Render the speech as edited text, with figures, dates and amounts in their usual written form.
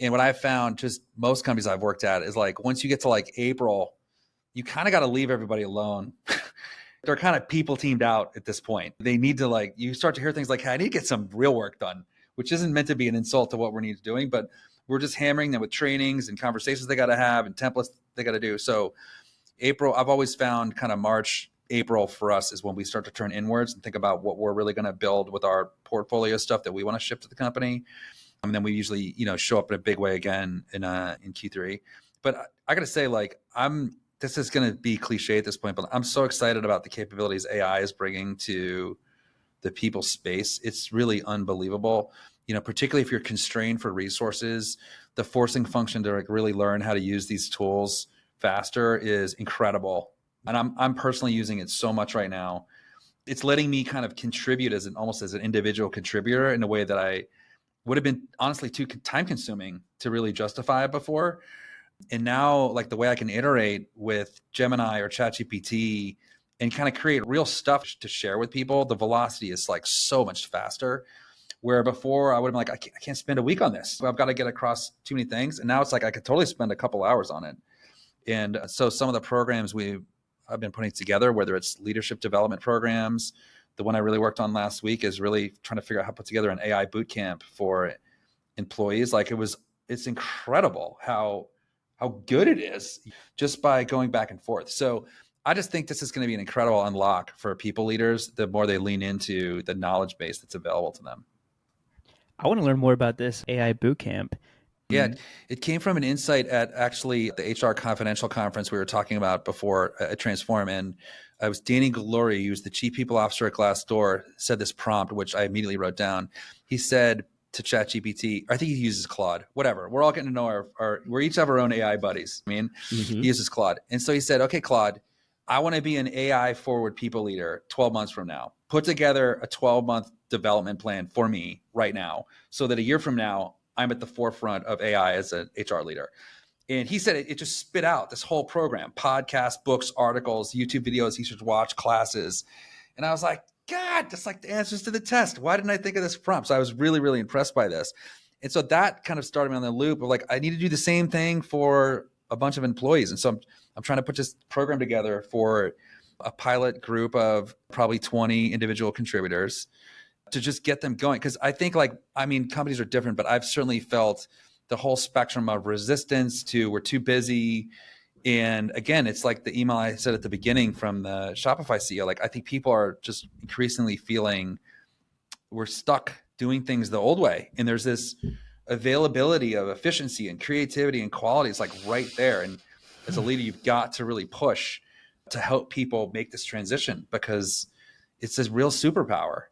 And what I've found, just most companies I've worked at, is like once you get to like April, you kind of got to leave everybody alone. They're kind of people teamed out at this point. They need to like, you start to hear things like, hey, I need to get some real work done, which isn't meant to be an insult to what we're needed doing, but we're just hammering them with trainings and conversations they got to have and templates they got to do. So April, I've always found kind of March, April for us is when we start to turn inwards and think about what we're really going to build with our portfolio stuff that we want to ship to the company. And then we usually, show up in a big way again in Q3. But I got to say, like, this is going to be cliche at this point, but I'm so excited about the capabilities AI is bringing to the people space. It's really unbelievable. Particularly if you're constrained for resources, the forcing function to like really learn how to use these tools faster is incredible. And I'm personally using it so much right now. It's letting me kind of contribute almost as an individual contributor in a way that I would have been honestly too time consuming to really justify it before. And now, like the way I can iterate with Gemini or ChatGPT and kind of create real stuff to share with people, the velocity is like so much faster. Where before I would have been like, I can't spend a week on this. I've got to get across too many things. And now it's like I could totally spend a couple hours on it. And so some of the programs I've been putting together, whether it's leadership development programs, the one I really worked on last week is really trying to figure out how to put together an AI bootcamp for employees. Like it's incredible how good it is just by going back and forth. So I just think this is going to be an incredible unlock for people leaders the more they lean into the knowledge base that's available to them. I want to learn more about this AI bootcamp. Yeah, it came from an insight at actually the HR Confidential conference we were talking about before at Transform. And I was Danny Glory, who's the chief people officer at Glassdoor, said this prompt, which I immediately wrote down. He said to ChatGPT, I think he uses Claude, whatever. We're all getting to know we each have our own AI buddies. I mean, He uses Claude. And so he said, okay, Claude, I want to be an AI forward people leader 12 months from now. Put together a 12-month development plan for me right now so that a year from now, I'm at the forefront of AI as an HR leader. And he said it just spit out this whole program, podcasts, books, articles, YouTube videos he should watch, classes. And I was like, God, that's like the answers to the test. Why didn't I think of this prompt? So I was really, really impressed by this. And so that kind of started me on the loop of like, I need to do the same thing for a bunch of employees. And so I'm trying to put this program together for a pilot group of probably 20 individual contributors to just get them going. Because I think companies are different, but I've certainly felt the whole spectrum of resistance to we're too busy. And again, it's like the email I said at the beginning from the Shopify CEO. Like, I think people are just increasingly feeling we're stuck doing things the old way. And there's this availability of efficiency and creativity and quality. It's like right there. And as a leader, you've got to really push to help people make this transition because it's a real superpower.